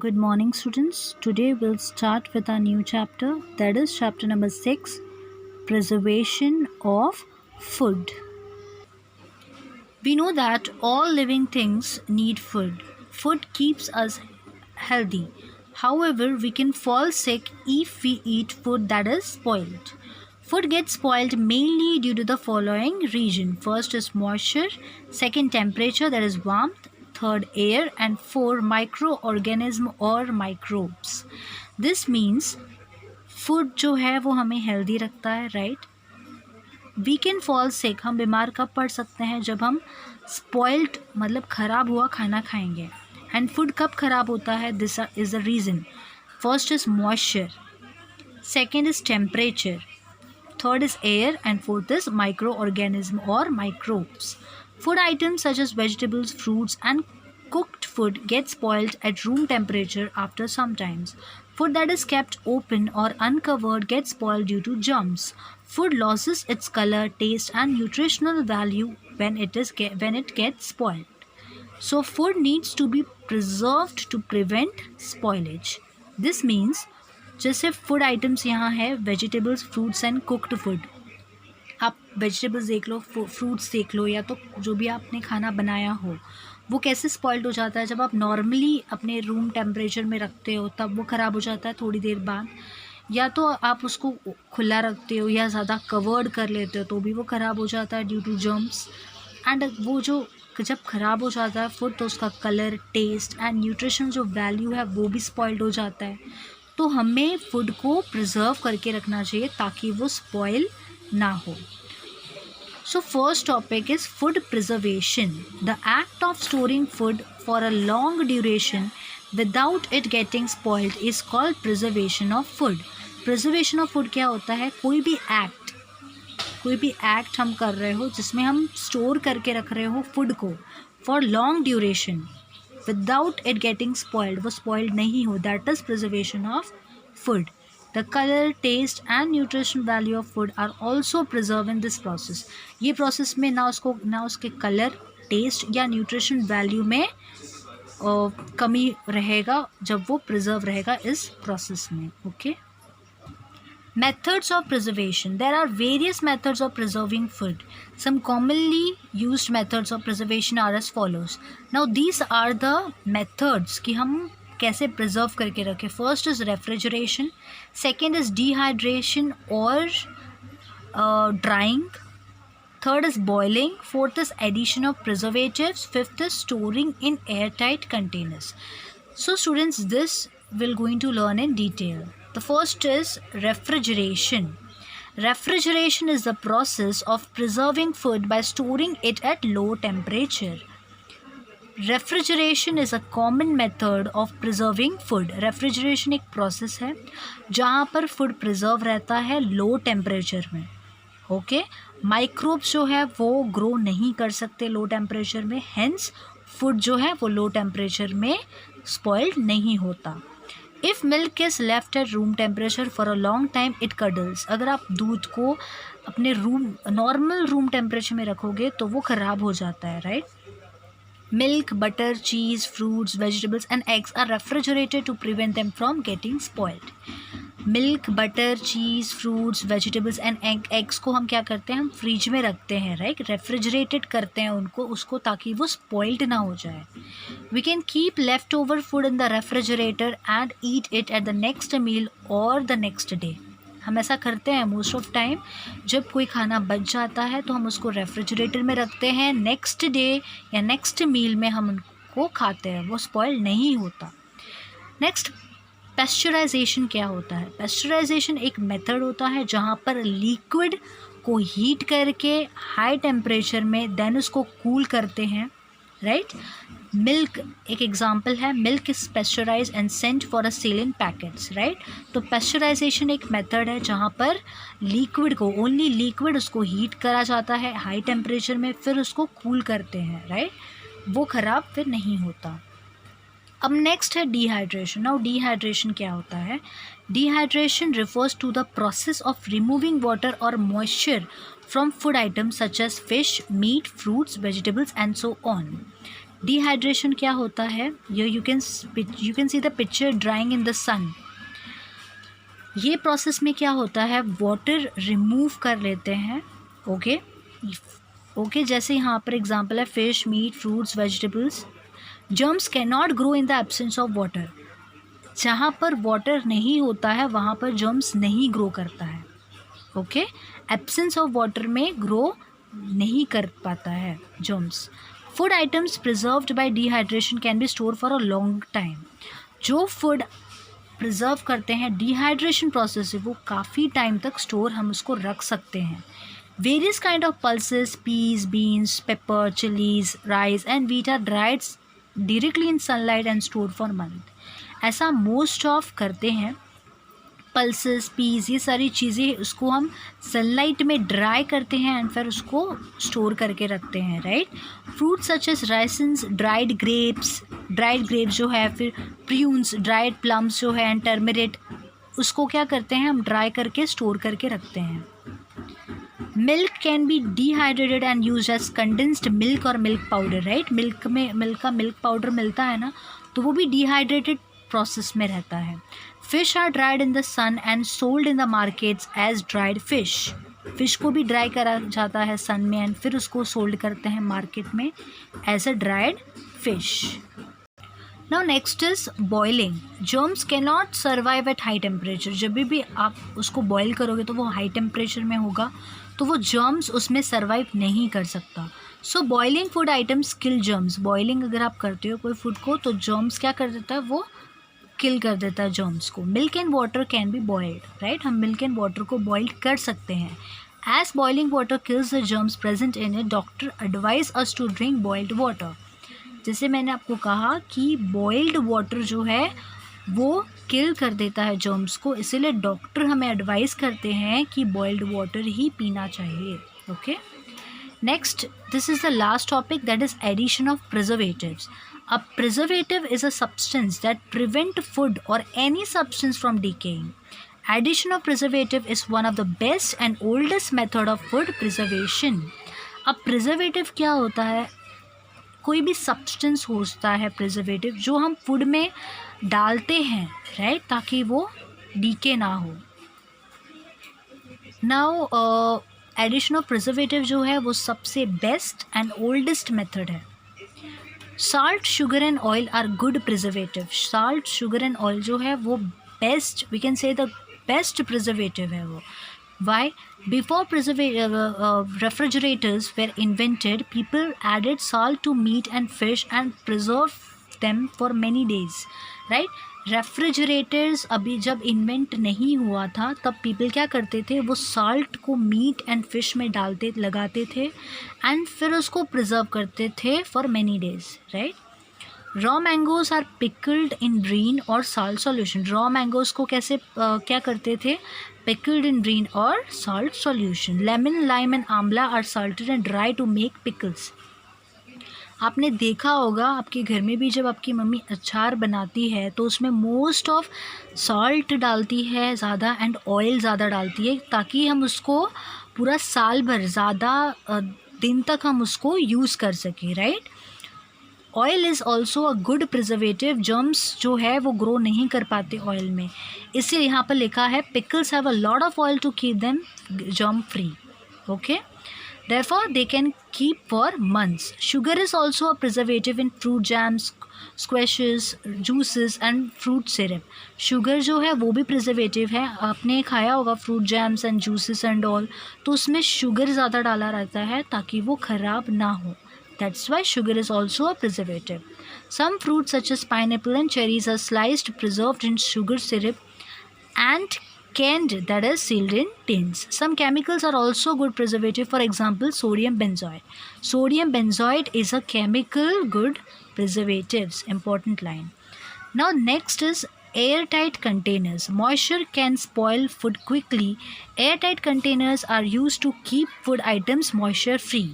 Good morning, students. Today we'll start with our new chapter, that is chapter number 6, Preservation of Food. We know that all living things need food. Food keeps us healthy. However, we can fall sick if we eat food that is spoiled. Food gets spoiled mainly due to the following reason. First is moisture, second temperature, that is warmth, third air, and four microorganism or microbes. This means food जो है वो हमें healthy रखता है, right? We can fall sick, हम बीमार कब पड़ सकते हैं? जब हम स्पॉइल्ड मतलब ख़राब हुआ खाना खाएंगे. एंड फूड कब ख़राब होता है? This is the reason. First is moisture, second is temperature, third is air, and fourth is microorganism or microbes. Food items such as vegetables, fruits, and cooked food get spoiled at room temperature after some times. Food that is kept open or uncovered gets spoiled due to germs. Food loses its color, taste, and nutritional value when it gets spoiled. So food needs to be preserved to prevent spoilage. This means जैसे food items यहाँ है, vegetables, fruits and cooked food. आप vegetables देख लो, fruits देख लो, या तो जो भी आपने खाना बनाया हो वो कैसे स्पॉइल्ड हो जाता है. जब आप नॉर्मली अपने रूम टेम्परेचर में रखते हो तब वो ख़राब हो जाता है थोड़ी देर बाद, या तो आप उसको खुला रखते हो या ज़्यादा कवर्ड कर लेते हो तो भी वो ख़राब हो जाता है ड्यू टू जर्म्स. एंड वो जो जब ख़राब हो जाता है फूड तो उसका कलर, टेस्ट एंड न्यूट्रिशन जो वैल्यू है वो भी स्पॉइल्ड हो जाता है. तो हमें फूड को प्रिजर्व करके रखना चाहिए ताकि वो स्पॉइल ना हो. So first topic is food preservation. The act of storing food for a long duration without it getting spoiled is called preservation of food. Preservation of food क्या होता है? कोई भी एक्ट हम कर रहे हो जिसमें हम स्टोर करके रख रहे हो फूड को for long duration without it getting spoiled, वो spoiled नहीं हो, that is preservation of food. The color, taste and nutrition value of food are also preserved in this process. ये process में ना उसके color, taste या nutrition value में कमी रहेगा जब वो preserve रहेगा इस process में. Okay. Methods of preservation. There are various methods of preserving food. Some commonly used methods of preservation are as follows. Now these are the methods कि हम कैसे preserve करके रखें. First is refrigeration. Second is dehydration or drying. Third is boiling. Fourth is addition of preservatives. Fifth is storing in airtight containers. So students, this we're going to learn in detail. The first is refrigeration. Refrigeration is the process of preserving food by storing it at low temperature. Refrigeration is a common method of preserving food. Refrigeration एक process है जहाँ पर food preserve रहता है low temperature में. Okay? Microbes जो है वो grow नहीं कर सकते low temperature में, hence food जो है वो low temperature में spoiled नहीं होता. If milk is left at room temperature for a long time, it curdles. अगर आप दूध को अपने नॉर्मल रूम टेम्परेचर में रखोगे तो वो ख़राब हो जाता है, right? Milk, butter, cheese, fruits, vegetables and eggs are refrigerated to prevent them from getting spoiled. Milk, butter, cheese, fruits, vegetables and eggs को हम क्या करते हैं? हम फ्रिज में रखते हैं, राइट? रेफ्रिजरेटेड करते हैं उसको ताकि वो स्पॉइल्ड ना हो जाए. We can keep left over food in the refrigerator and eat it at the next meal or the next day. हम ऐसा करते हैं मोस्ट ऑफ टाइम. जब कोई खाना बच जाता है तो हम उसको रेफ्रिजरेटर में रखते हैं, नेक्स्ट डे या नेक्स्ट मील में हम उनको खाते हैं, वो स्पॉइल नहीं होता. नेक्स्ट, पेस्चराइजेशन क्या होता है? पेस्चराइजेशन एक मेथड होता है जहाँ पर लिक्विड को हीट करके हाई टेम्परेचर में देन उसको कूल करते हैं, राइट? मिल्क एक एग्जांपल है. Milk is pasteurise and sent for a sale in packets, right? तो पेस्चराइजेशन एक मेथड है जहाँ पर लिक्विड को, ओनली लिक्विड, उसको हीट करा जाता है हाई टेम्परेचर में, फिर उसको कूल करते हैं, राइट? वो ख़राब फिर नहीं होता. अब नेक्स्ट है डिहाइड्रेशन. नाउ डिहाइड्रेशन क्या होता है? Dehydration refers to the process of removing water और moisture from food items such as fish, meat, fruits, vegetables and so on. Dehydration क्या होता है, you can see the picture drawing in the sun. ये process में क्या होता है, water remove कर लेते हैं। ओके, जैसे यहाँ पर एग्जांपल है fish, meat, fruits, vegetables. Germs can not grow in the absence of water. जहाँ पर वाटर नहीं होता है वहाँ पर जर्म्स नहीं ग्रो करता है। ओके, एब्सेंस ऑफ वाटर में ग्रो नहीं कर पाता है germs. Food items preserved bye dehydration can be store for a long time. जो फूड प्रिजर्व करते हैं डिहाइड्रेशन प्रोसेस से, वो काफ़ी टाइम तक स्टोर हम उसको रख सकते हैं। Various kind of pulses, peas, beans, pepper, chillies, rice and wheat are dried directly in sunlight and store for month. ऐसा मोस्ट ऑफ करते हैं। पल्सेस, पीस, ये सारी चीज़ें उसको हम सनलाइट में ड्राई करते हैं एंड फिर उसको स्टोर करके रखते हैं, right. Fruit such as raisins, dried grapes जो है, फिर प्रून्स, ड्राइड प्लम्स जो है, एंड टर्मरिट, उसको क्या करते हैं हम ड्राई करके स्टोर करके रखते हैं। Milk can be dehydrated and use as condensed milk और मिल्क पाउडर, राइट। मिल्क का मिल्क पाउडर मिलता है ना, तो वो भी डिहाइड्रेटेड प्रोसेस में रहता है। Fish are dried in the sun and sold in the markets as dried fish. Fish को भी ड्राई करा जाता है सन में एंड फिर उसको सोल्ड करते हैं मार्केट में as a dried fish. Now next is boiling. Germs can not survive at high temperature. जब भी आप उसको बॉयल करोगे तो वो हाई टेम्परेचर में होगा, तो वो जर्म्स उसमें सर्वाइव नहीं कर सकता। सो बॉइलिंग फूड आइटम्स किल जर्म्स। बॉइलिंग अगर आप करते हो कोई फूड को, तो जर्म्स क्या कर देता है, वो किल कर देता है जर्म्स को। Milk and water can be boiled, right. हम मिल्क एंड वाटर को बॉइल्ड कर सकते हैं। As boiling water kills the germs present in it, doctor advise us to drink boiled water. जैसे मैंने आपको कहा कि बॉइल्ड वाटर जो है वो किल कर देता है जर्म्स को, इसीलिए डॉक्टर हमें एडवाइस करते हैं कि बॉइल्ड वाटर ही पीना चाहिए। Okay, next, this is the last topic, that is addition of preservatives. A preservative is a substance that prevent food or any substance from decaying. Addition of preservative is one of the best and oldest method of food preservation. अब preservative क्या होता है, कोई भी substance होता है preservative जो हम फूड में डालते हैं, राइट, ताकि वो डीके ना हो। नाउ एडिशन ऑफ प्रिजर्वेटिव जो है वो सबसे बेस्ट एंड ओल्डेस्ट मेथड है। Salt, sugar and oil are good preservative. Salt, sugar and oil जो है वो best, we can say the best preservative है वो। Why? Before refrigerators were invented, people added salt to meat and fish and preserve them for many days, right. Refrigerators अभी जब invent नहीं हुआ था तब पीपल क्या करते थे, वो साल्ट को मीट एंड फिश में लगाते थे एंड फिर उसको प्रिजर्व करते थे for many days, right. Raw mangoes are pickled in brine or salt solution. Raw mangoes को कैसे क्या करते थे, pickled in brine or salt solution. Lemon, lime and amla are salted and dry to make pickles. आपने देखा होगा आपके घर में भी जब आपकी मम्मी अचार बनाती है तो उसमें मोस्ट ऑफ सॉल्ट डालती है ज़्यादा एंड ऑयल ज़्यादा डालती है, ताकि हम उसको पूरा साल भर ज़्यादा दिन तक हम उसको यूज़ कर सकें, right. Oil is also a good preservative. Germs जो है वो ग्रो नहीं कर पाते ऑयल में, इसलिए यहाँ पर लिखा है pickles have a lot of oil to keep them germ free. Okay, therefore they can keep for months. Sugar is also a preservative in fruit jams, squashes, juices and fruit syrup. Sugar जो है वो भी preservative है। आपने खाया होगा fruit jams and juices and all, तो उसमें sugar ज़्यादा डाला रहता है ताकि वो ख़राब ना हो। That's why sugar is also a preservative. Some fruits such as pineapple and cherries are sliced, preserved in sugar syrup and canned, that is sealed in tins. Some chemicals are also good preservative, for example sodium benzoate. Sodium benzoate is a chemical good preservatives, important line. Now next is airtight containers. Moisture can spoil food quickly. Airtight containers are used to keep food items moisture free.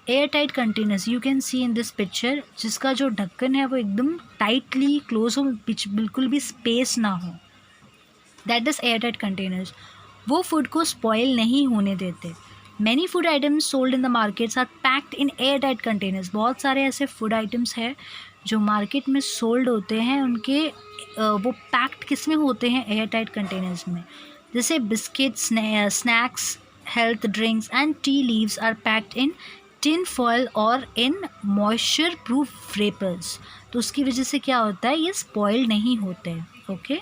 Airtight containers you can see in this picture, जिसका जो ढक्कन है वो एकदम tightly close हो, बिल्कुल भी space ना हो, दैट इज़ एयरटाइट कंटेनर्स। वो फूड को स्पॉइल नहीं होने देते। Many food items sold in the markets are packed in airtight containers. बहुत सारे ऐसे food items हैं जो मार्केट में सोल्ड होते हैं, उनके वो पैक्ड किस में होते हैं? एयरटाइट कंटेनर्स में. जैसे biscuits, snacks, health drinks and tea leaves are packed in tin foil और इन मॉइस्चर प्रूफ रेपर्स. तो उसकी वजह से क्या होता है? ये स्पॉइल नहीं होते हैं. Okay.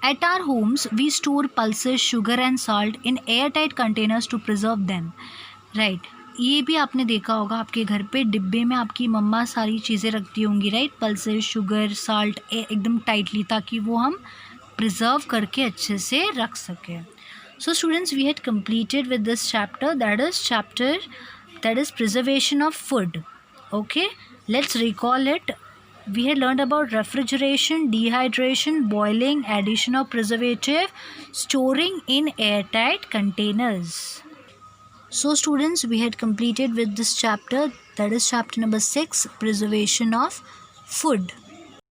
At our homes, we store pulses, sugar and salt in airtight containers to preserve them. Right. ये भी आपने देखा होगा आपके घर पे डिब्बे में आपकी मम्मा सारी चीज़ें रखती होंगी. राइट. पल्सेस, शुगर, साल्ट एकदम टाइटली, ताकि वो हम प्रिजर्व करके अच्छे से रख सकें. So students, we had completed with this chapter, that is preservation of food. Okay. Let's recall it. We had learned about refrigeration, dehydration, boiling, addition of preservative, storing in airtight containers. So students, we had completed with this chapter, that is chapter number 6, preservation of food.